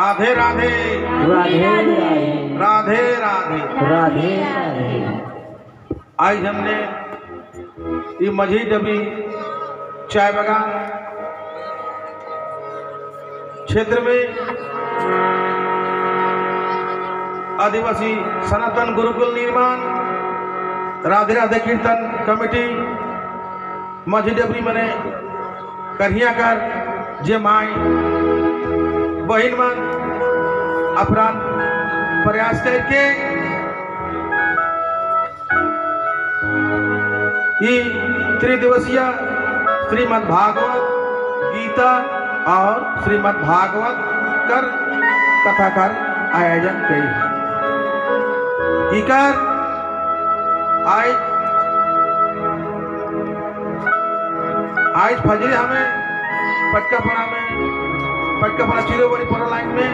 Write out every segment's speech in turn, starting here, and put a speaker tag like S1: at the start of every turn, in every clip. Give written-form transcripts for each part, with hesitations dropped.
S1: राधे राधे
S2: राधे राधे
S1: राधे राधे।
S2: राधे राधे।
S1: आज हमने ये माझी डबरी चाय बागान क्षेत्र में आदिवासी सनातन गुरुकुल निर्माण राधे राधे कीर्तन कमेटी माझी डबरी मने करिया कर जे माई बहन मन अपराध प्रयास करके ये त्रिदिवसीय श्रीमद् भागवत गीता और श्रीमद् भागवत कर कथा कर आयोजन कई इकर आज फजरे हमें पटकापड़ा चिरोबड़ी पड़ा लाइन में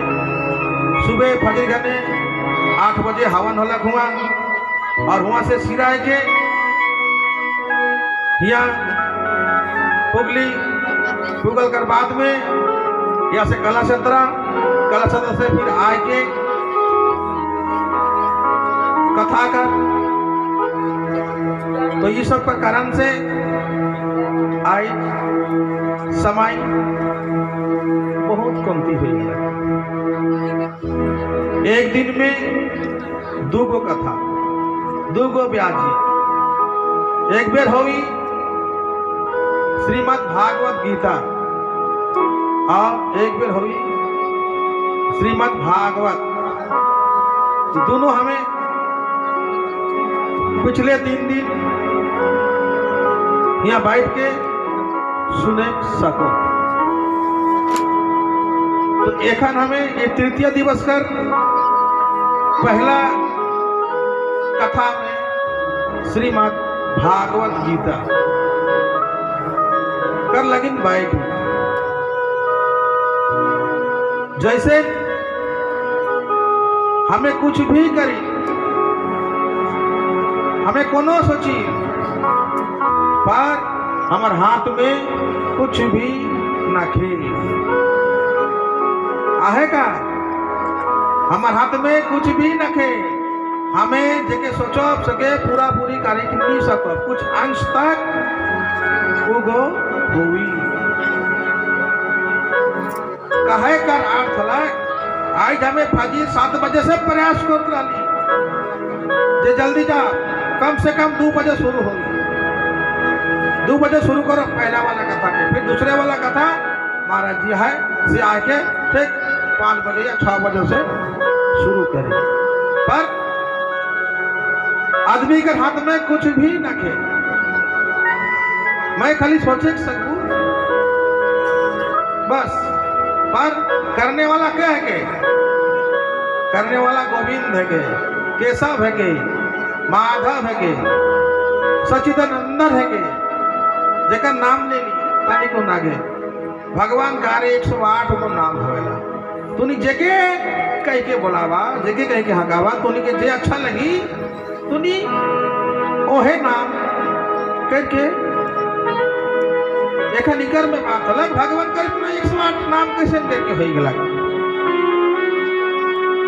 S1: सुबह फजर घने 8 बजे हवन होलक हुआ और वहां से सिराय के यहाँ पुगल कर बाद में यहाँ से कला सत्र से फिर आए के कथा कर तो ये सब का कारण से आई समय बहुत कमती हुई है। एक दिन में 2 गो कथा 2 गो ब्याजी एक बेर होगी श्रीमद् भागवत गीता और एक बेर होगी श्रीमद् भागवत। दोनों हमें पिछले 3 दिन यहाँ बैठ के सुने सको। तो एखन हमें ये तृतीय दिवस कर पहला कथा में श्रीमद् भागवत गीता कर लगिन बैठ। जैसे हमें कुछ भी करी हमें कोनो सोची पर हमार हाथ में कुछ भी न खेल आहे का हमार हाथ में कुछ भी न खे हमें जेके सोचो सके पूरा पूरी कार्य नहीं सको कुछ अंश तक उगो हुई कहे कर अर्थ लग आज हमें फजी 7 बजे से प्रयास कर रही जे जल्दी जा कम से कम 2 बजे शुरू होगी 2 बजे शुरू करो पहला वाला कथा के फिर दूसरे वाला कथा महाराज जी है से आके ठीक 5 बजे या 6 बजे से शुरू करें पर आदमी के हाथ में कुछ भी न खे मैं खाली सोचे सकूं बस पर करने वाला क्या है के करने वाला गोविंद है के केशव है के माधव है के सच्चिदानंद है के जेकर नाम ले ली तानी को नागे भगवान का 108 को नाम होवेला तूनी जेके कह के बोलावा जेके कह के हकावा तूनी के जे अच्छा लगी तूनी ओहे नाम करके एखन निकर में बात अलग भगवान का इतना 108 नाम कैसे करके हो गला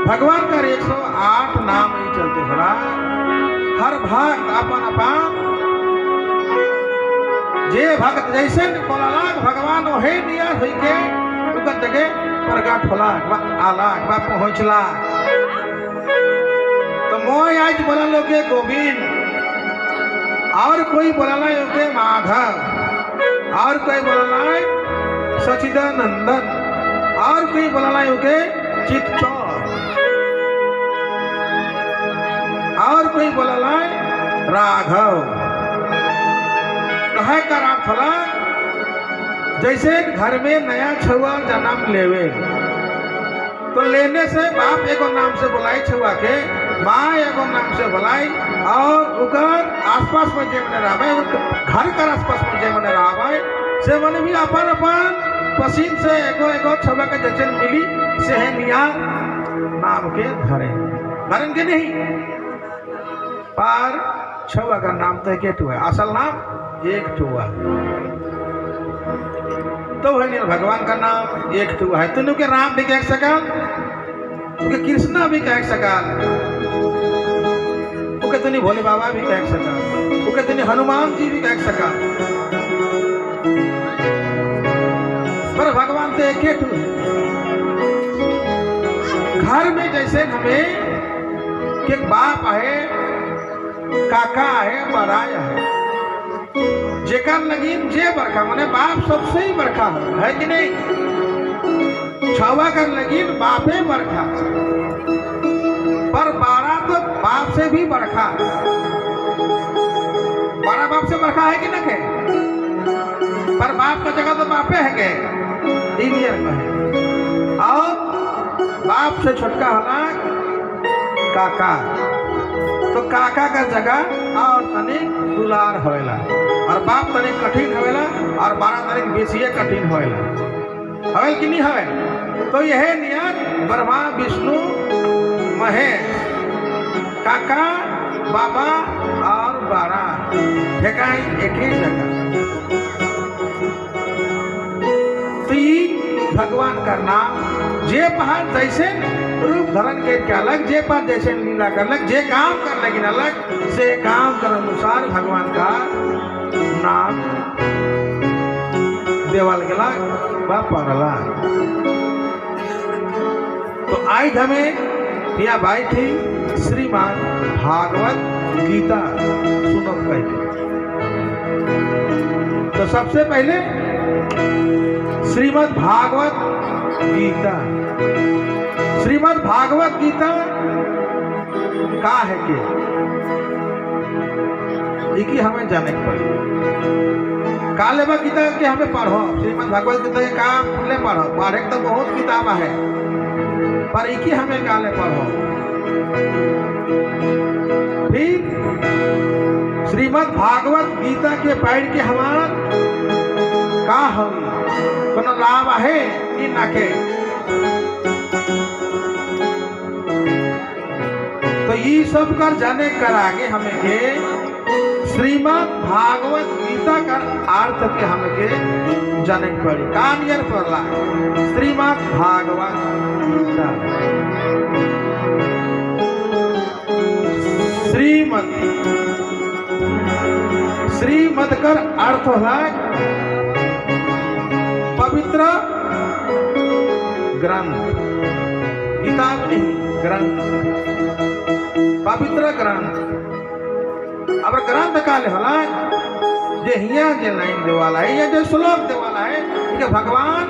S1: भगवान का 108 नाम ही चलते भला हर भक्त अपन जे भक्त जैसे बोलालाग भगवान ओहे नियर होई के उकर जगह प्रकट होला आला बा पहुंचला। तो मोय आज बोला लोगे गोविंद और कोई बोला लोगे माधव और कोई बोला सच्चिदानंदन और कोई बोला लोगे चित्तचौर और कोई बोला राघव कहे कर अर्थ होला जैसे घर में नया छुआ जन्म लेवे तो लेने से बाप एगो नाम से बुलाई छुआ के माँ एगो नाम से बुलाई और उकर आसपास में जे मने रहबे घर कर आसपास में जे मने रहबे से मने भी अपन पसीन से एगो छुआ के जैसे मिली से है निया नाम के धरन के नहीं पर छुआ का नाम तो एक है असल नाम एक छुआ तो वही भगवान का नाम एक तो है। तुम के राम भी कह सका, तुके कृष्णा भी कह सका, तुके तुनी भोले बाबा भी कह सका, तुके तुनी हनुमान जी भी कह सका, पर भगवान तो एक ही है। घर में जैसे हमें के बाप है, काका है, बड़ाई है, जेकर लगिन जे बरखा माने बाप सबसे ही बरखा है कि नहीं? छवा कर लगिन बापे बरखा, पर बारह तो बाप से भी बरखा, बारह बाप से बरखा है कि नहीं है? पर बाप का जगह तो बापे है के इंडियन में है। और बाप से छोटका होला काका, तो काका का जगह और तनिक दुलार होएला, और बाप तनिक कठिन होएला, और 12 तनिक बेसिए कठिन होएला, होएल कि नहीं होएल? तो यह नियत ब्रह्मा विष्णु महेश, काका बाबा और 12 ठेकाई एक ही जगह। तो ये भगवान का नाम जे पहाड़ जैसे रूप धरण के अलग, जे पर जैसे लीला करलक, जे काम कर लगिन अलग, से काम कर अनुसार भगवान का नाम देवल गला बा पड़ला। तो आज हमें यह भाई थी श्रीमान भागवत गीता सुनो कही। तो सबसे पहले श्रीमद् भागवत गीता, श्रीमद् भागवत गीता का है के इकी हमें जाने के पड़े। कालेबा गीता के हमें पढ़ो, श्रीमद् भागवत गीता के काम ले पढ़ो, पढ़े तो बहुत किताब है, पर इकी हमें काले पढ़ो। फिर श्रीमद् भागवत गीता के पढ़ के हमारा का हम कोनो लाभ है कि ना के? तो ये सब कर जाने कर आगे हमें के श्रीमद् भागवत गीता का अर्थ के हमें के जाने पड़ी। कानियर पड़ला श्रीमद् भागवत गीता। श्रीमद् कर अर्थ है पवित्र ग्रंथ, किताब नहीं ग्रंथ, पवित्र ग्रंथ। अब ग्रंथ काले होला जे हिया जे लाइन देवाला है या जो श्लोक देवाला है कि भगवान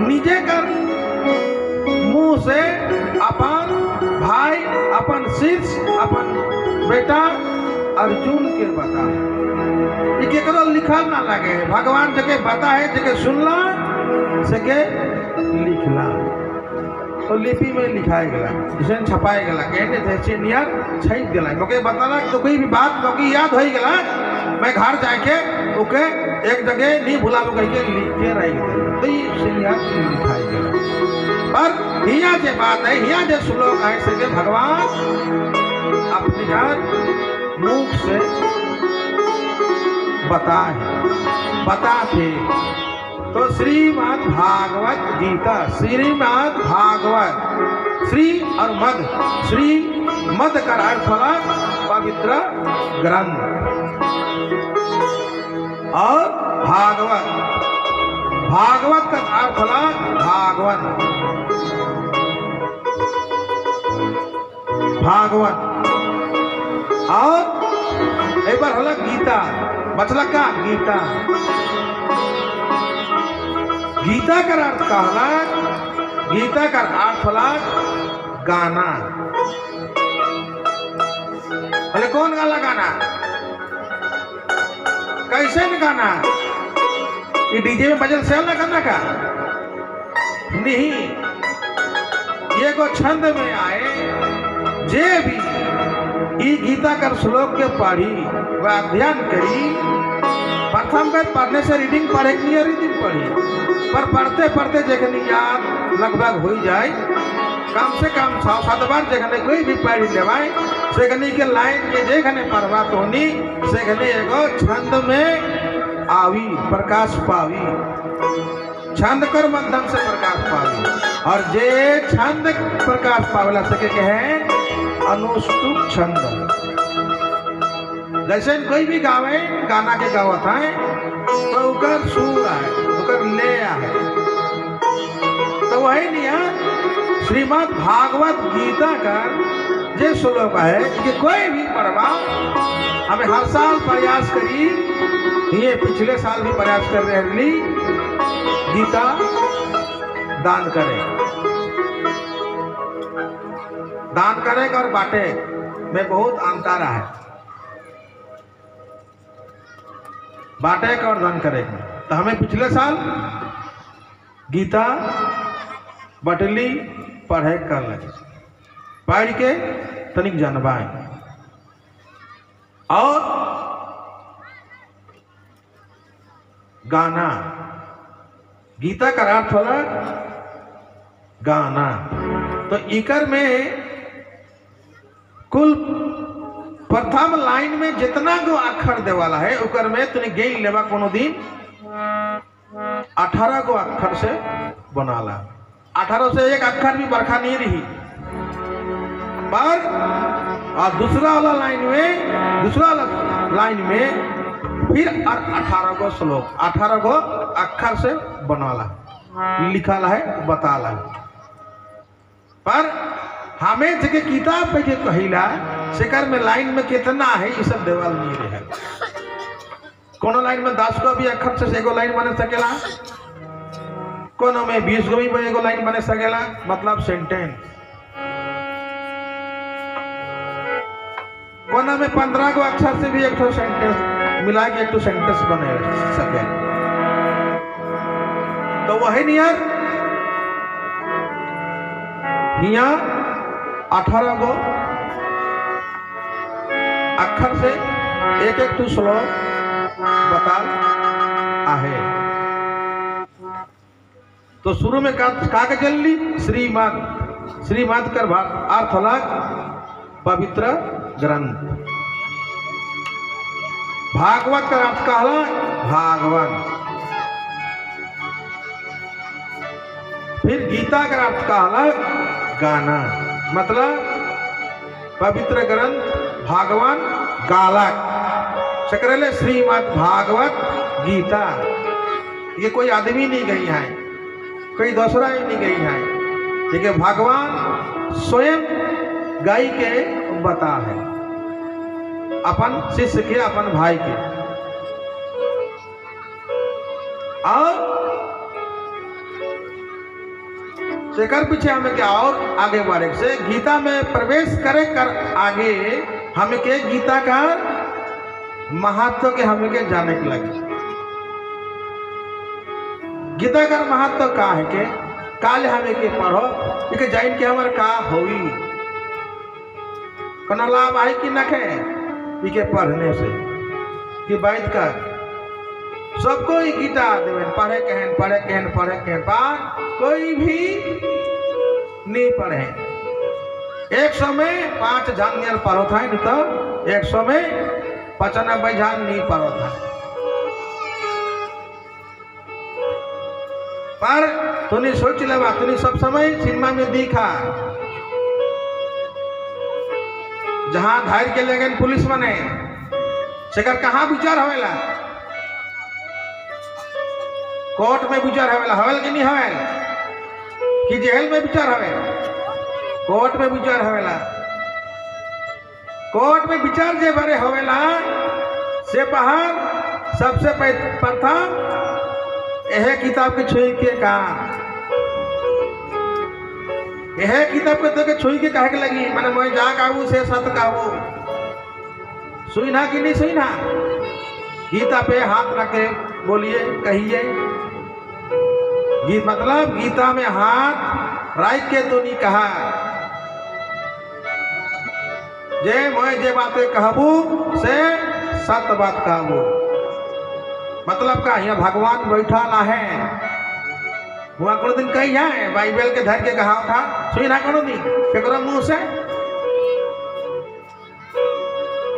S1: निजे कर मुंह से अपन भाई, अपन शिष्य, अपन बेटा अर्जुन के बता ये करो लिखल ना लगे। भगवान जगह बता है, जगह सुनला सके लिखला, तो लिपि में लिखाए गला, जिसे छपाए गला, कहते थे नियर छप गला, क्योंकि बताला तो कोई भी बात क्योंकि याद हो गला, मैं घर जाके ओके एक जगह नहीं भुला कह के लिख के रही, तो ये याद लिखाए गला। पर हिया जे बात है, हिया जे श्लोक है सके भगवान अपने मुख से बताते। तो श्रीमद् भागवत गीता, श्रीमद् भागवत, श्री और मद, श्री मद का अर्थ होला पवित्र ग्रंथ, और भागवत, भागवत का अर्थ होला भागवत, भागवत। और एक बार होला गीता, मतलब का गीता, गीता का अर्थ का होला, गीता का अर्थ होला गाना। बोले कौन गाला गाना? कैसे न गाना? ये डीजे में बजल से ना गाना का नहीं, ये को छंद में आए जे भी ये गीता कर श्लोक के पढ़ी व अध्ययन करी। प्रथम बार पढ़ने से रीडिंग पढ़े नहीं, रीडिंग पढ़ी, पर पढ़ते पढ़ते जखनी याद लगभग हो जाए, कम से कम 6-7 बार जखने कोई भी पढ़ लेवाए, सेखनी के लाइन के जखने पढ़वा तो नहीं, सेखनी एगो छंद में आवी, प्रकाश पावी। छंद कर मध्यम से प्रकाश पावे, और जे छंद प्रकाश पावेला सके के है अनुष्टुप छंद। जैसे कोई भी गावे गाना के गावत है तो उकर सुर है, उकर ले है, तो वही निया श्रीमद् भागवत गीता का जे श्लोक है कि कोई भी पढ़वा हमें हर साल प्रयास करी, ये पिछले साल भी प्रयास कर रहे हैं गीता दान करे, दान करे और बांटे में बहुत अंतर है, बांटे और दान करे। तो हमें पिछले साल गीता बटली पढ़े कर लगे, पढ़ के तनिक जानवाए, और गाना, गीता का अर्थ होला गाना। तो इकर में कुल प्रथम लाइन में जितना गो अक्षर देवाला है उकर में तनी गेल लेवा कोनो दिन 18 गो अक्षर से बनाला, 18 से एक अक्षर भी बरखा नहीं रही। पर और दूसरा वाला लाइन में फिर 18 गो श्लोक 18 गो अक्षर से बनाला लिखाला है, बताला है। पर हमें जगह किताब पे के कहिला सेकर में लाइन में कितना है ये सब देवाल नहीं रहे। कोनो लाइन में 10 गो भी अक्षर से एगो लाइन बने सकेला, कोनो में 20 गो भी एगो लाइन बने सकेला, मतलब सेंटेंस। कोनो में 15 गो अक्षर से भी एक तो सेंटेंस मिला के एक तो सेंटेंस बने सके। तो वही नियर हिया 18 गो अक्षर से एक एक तो श्लोक बता आहे। तो शुरू में का के जल्दी श्रीमद् कर अर्थ होला पवित्र ग्रंथ, भागवत का अर्थ कहला भागवन, फिर गीता का अर्थ कहला गाना, मतलब पवित्र ग्रंथ भागवान गालक सकरले श्रीमद् भागवत गीता। ये कोई आदमी नहीं गई है, कोई दूसरा ही नहीं गई है, लेकिन भगवान स्वयं गाई के बता है अपन शिष्य के, अपन भाई के। और शेखर पीछे हमें क्या और आगे बढ़े से गीता में प्रवेश करे कर आगे हमें के गीता का महत्व के हमें के जाने के लगे। गीता का महत्व का है के काल हमें के पढ़ो कि जाइन के हमारे का होई कना लाभ आई कि नखे के पढ़ने से कि बैठ कर सबको ही गीता देवें पढ़े कहन पर कोई भी नहीं पढ़े। 100 में 5 जान पढ़ो था, नहीं तो 100 में 95 जान नहीं पढ़ो था। पर तूने सोच लेवा, तूने सब समय सिनेमा में देखा जहां धार के ले गए पुलिस बने शेखर कहाँ विचार हवेला, कोर्ट में विचार हवेला, हवेल कि नहीं हवेल कि जेल में विचार हवे, कोर्ट में विचार हवेला। कोर्ट में विचार जे भरे हवेला से बाहर सबसे प्रथम यह किताब के छुई के कहा, यह किताब के तो छुई के कहे के लगी मैंने मैं जा कहूँ से सत कहूँ, सुई ना कि नहीं सुई ना, गीता पे हाथ रखे बोलिए कहिए। गीत मतलब गीता में हाथ राइट के तो नहीं कहा जे मैं जे बातें कहबू से सत बात कहबू। मतलब का यहाँ भगवान बैठा ना है, वहाँ कोनो दिन कही है बाइबल के धर के कहा था सुई ना कोनो दिन केकरो मुंह से,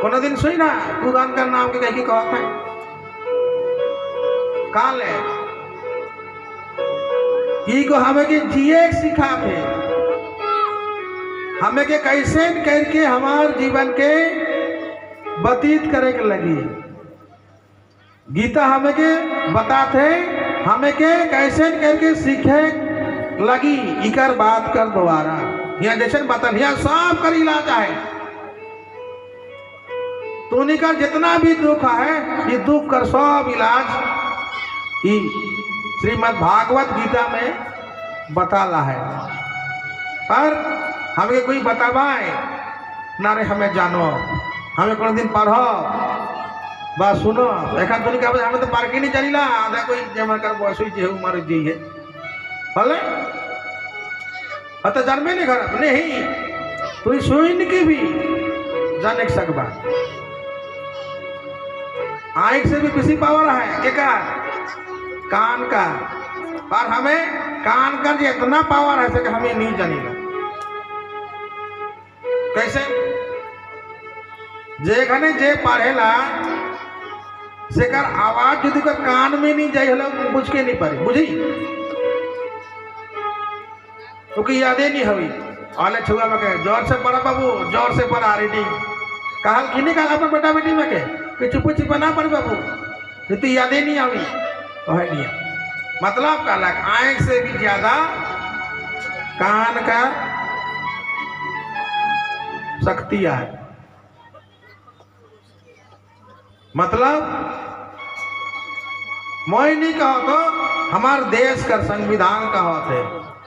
S1: कोनो दिन सुई ना कुरान का नाम के कहीं कहा था काल है ई को हमें के जिए सिखा थे, हमें के कैसे करके हमार जीवन के व्यतीत करे के लगी। गीता हमें के बताते हमें के कैसे करके सीखे लगी। इकर बात कर दोबारा यहाँ जैसे बतन यहाँ सब कर इलाज है। तो निकल जितना भी दुख है ये दुख कर सब इलाज ही श्रीमद् भागवत गीता में बताला है। पर हमें कोई बतावाए ना रे, हमें जानो, हमें कोई दिन पढ़ो बस सुनो। एक दुनिया का हमें तो पार्क ही नहीं चली ला आधा कोई जमा कर बस हुई जे मर जी है भले तो जन्मे नहीं घर अपने ही तुम सुन के भी जाने सकबा। आँख से भी किसी पावर है के का कान का, पर हमें कान का जो इतना पावर है कि हमें नहीं जानेगा कैसे। जे घने जे पढ़ेला से कर आवाज यदि कर कान में नहीं जाए हलो बुझ के नहीं पड़े बुझी तो कि यादें नहीं हुई। आले छुआ में कहे जोर से पढ़ा बाबू, जोर से पढ़ा रीडिंग कहल कि नहीं कहल अपन बेटा बेटी में के चुप चुप ना पढ़ बाबू तो यादें नहीं आई तो है नहीं। मतलब कहला आँख से भी ज्यादा कान का शक्ति है। मतलब मैं नहीं कहो तो हमारे देश का संविधान का होते,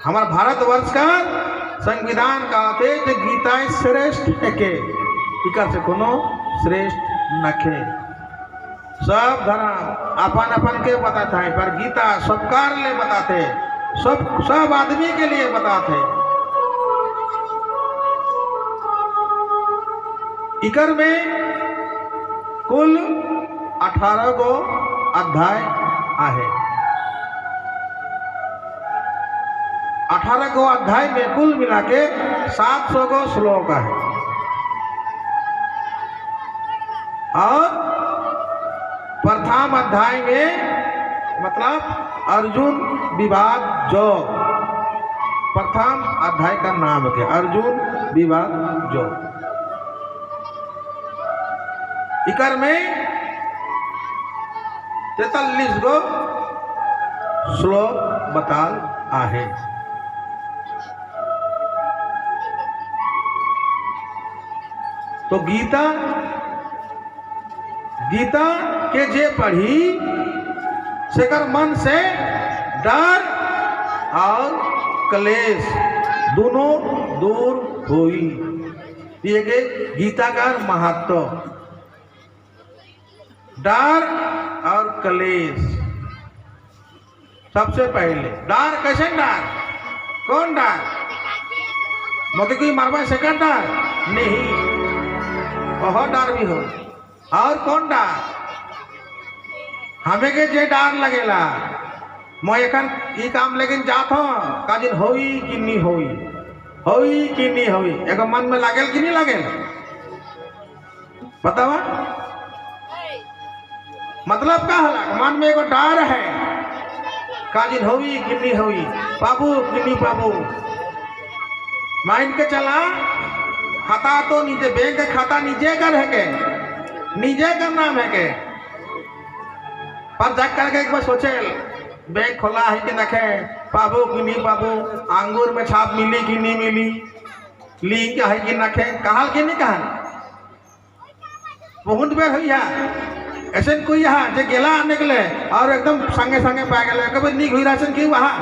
S1: हमारे भारतवर्ष का संविधान का होते जो गीता श्रेष्ठ है के इकर से कोनो श्रेष्ठ नखे। सब धर्म अपन अपन के बताते हैं पर गीता सबकार ले बताते, सब आदमी के लिए बताते। इकर में कुल 18 गो अध्याय आहे। 18 गो अध्याय में कुल मिला के 700 गो श्लोक है। और प्रथम अध्याय में मतलब अर्जुन विवाद योग, प्रथम अध्याय का नाम है अर्जुन विवाद योग। इकर में 43 गो श्लोक बताल आहे। तो गीता के जे पढ़ी सेकर मन से डर और क्लेश दोनों दूर हुई। ये गीता का महत्व, डर और क्लेश। सबसे पहले डर, कैसे डर, कौन डर, मोके कोई मारवा सेकंड डर नहीं, बहुत डर भी हो। और कौन डर, हमें के जे डर लगेला मैं एखन ई काम लेकिन जात हूँ काजिन होई कि नहीं होई, होई कि नहीं होई, एक मन में लागेल कि नहीं लागेल बतावा। मतलब का हला मन में एगो डर है काजिन होई कि नहीं होई, बाबू कि नहीं बाबू। माइंड के चला खाता तो नीचे बैंक का खाता नीचे कर है के, नीचे का नाम है के, पर जाग करके एक बार सोचे बैंक खोला है कि नखे, बाबू कि नहीं बाबू, अंगूर में छाप मिली कि नहीं मिली, लिंक है कि नखे, कहल कि नहीं कहल। बहुत बेर हुई है ऐसे कोई यहाँ जो गेला निकले और एकदम संगे संगे पा गए कभी नहीं हुई राशन क्यों वहाँ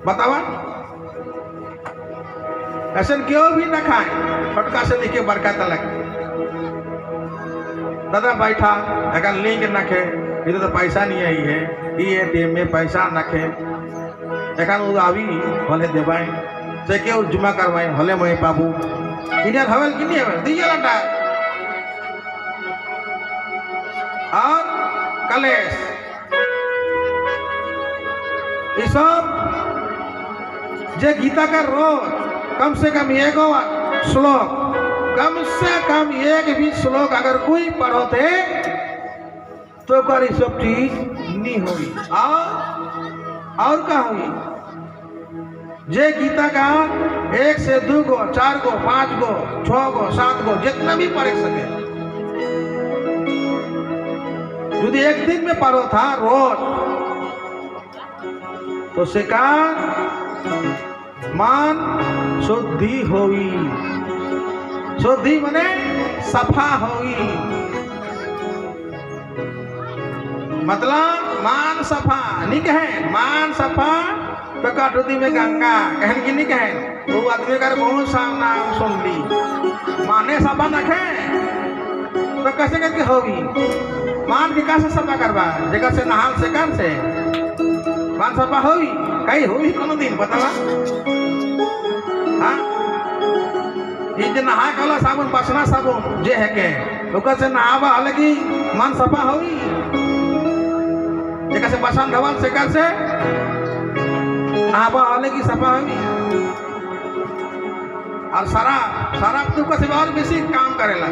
S1: बतावा। ऐसे क्यों भी न खाए फटका से लेके बरका तलक दादा बैठा अगर लिंक नखे इधर तो पैसा नहीं आई है, ये एटीएम में पैसा नखे एखन आवी भले देवाई से क्यों जुमा करवाए भले मैं बाबू इधर हवेल कि नहीं हवेल दीजिए लटा। और कलेश ये सब जे गीता का रोज कम से कम एक श्लोक, कम से कम एक भी श्लोक अगर कोई पढ़ो थे तो कर सब चीज नहीं होगी। और और का हुई जे गीता का 1 से 2 गो 4 गो 5 गो 6 गो 7 गो जितना भी पढ़ सके, यदि एक दिन में पढ़ो था रोज, तो शिकार मन शुद्धि होई। शुद्धि मने सफा होई, मतलब मान सफा नहीं कहे, मान सफा तो कटुदी में गंगा कहन की नहीं कहे। वो आदमी कर बहुत सामना सुन ली, माने सफा नखे तो कैसे करके होगी? मान के कैसे सफा करवा? जगह से नहाल से कर से मान सफा होई कहीं होई कोनो दिन बतावा? हाँ, ये जे नहा कला साबुन बसना साबुन जे है के ओकर से नहावा हालांकि मन सफा होई। जगह से बसन धवल से कर से नहावा हालांकि सफा होई। और शराब तो का सिवा और बेसी काम करेला,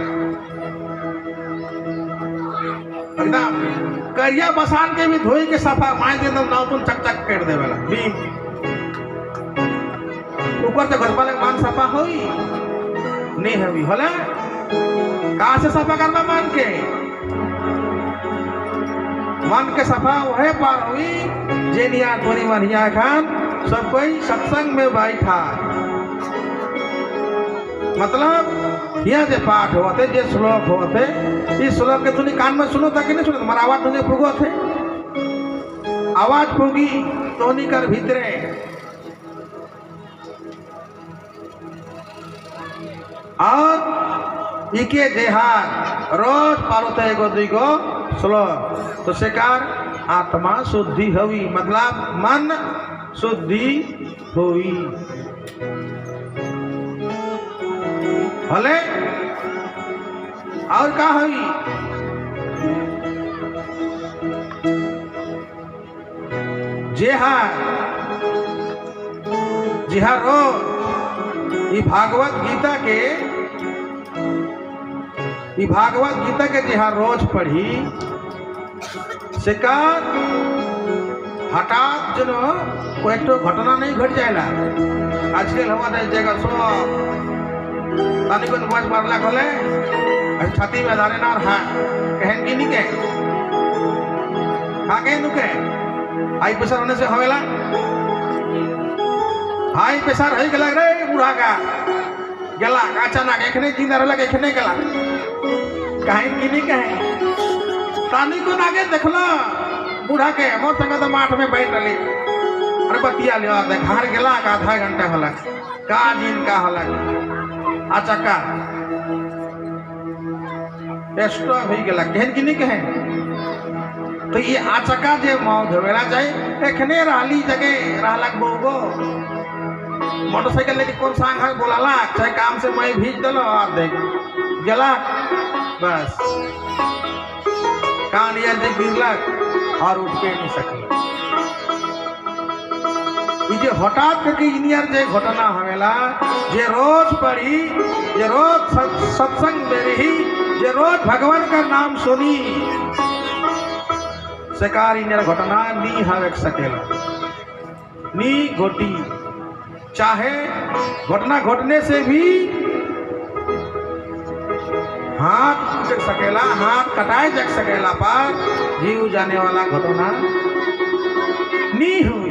S1: एकदम करिया बसान के भी धोई के सफा माय दे दम नाव तुम चक चक कर देवेला बीम ऊपर से घर वाले मान सफा होई नहीं होई होला। कहाँ से सफा करना मान के? मन के सफा वह पार हुई जेनिया तोरी मनिया खान सब कोई सत्संग में बैठा, मतलब यहाँ से पाठ होते जे श्लोक होते, इस श्लोक के तुनी कान में सुनो था कि नहीं सुनो? तुम्हारा आवाज तुझे फूगो थे, आवाज फूगी तो नहीं कर भीतरे। और इके जेहार रोज पारोते एगो दुगो श्लोक, तो शिकार आत्मा शुद्धि हुई, मतलब मन शुद्धि हुई भले। और का हुई? जेहार रोज ये भागवत गीता के जहाँ रोज पढ़ी शिकार हठात जनो कोई तो घटना नहीं घट जाएला। आजकल हमारे जगह सो तानी को बस मारला खोले छाती में धारे ना रहा कहन की नहीं कहे हाँ कहे नुके हाई प्रेशर होने से हवेला, हाई प्रेशर है गला रे बूढ़ा का गला अचानक एखने जिंदा रहला एखने गला कहीं की नहीं कहे। तानी को आगे देखला बूढ़ा के मोर संग तो माठ में बैठ रही अरे बतिया लिया घर गला का आधा घंटा होला का दिन का होला अचक्का स्टॉप हो गला कहन की नहीं कहे। तो ये आचक्का जे मौत होवेला चाहिए एखने रहली जगह रहलक बोगो मोटरसाइकिल लेके कौन सांग है बोलाला चाहे काम से मैं भीज दिलो और देख गला बस कान यार देख गिरलक और उठ के नहीं सकल। जे हठात करके इनियर जे घटना हवेला जे रोज पढ़ी जे रोज सत्संग में रही जे रोज भगवान का नाम सुनी शिकार इनियर घटना नहीं हवे सकेला नी घटी। चाहे घटना घटने से भी हाथ टूट सकेला हाथ कटाए जा सकेला पर जीव जाने वाला घटना नहीं हुई।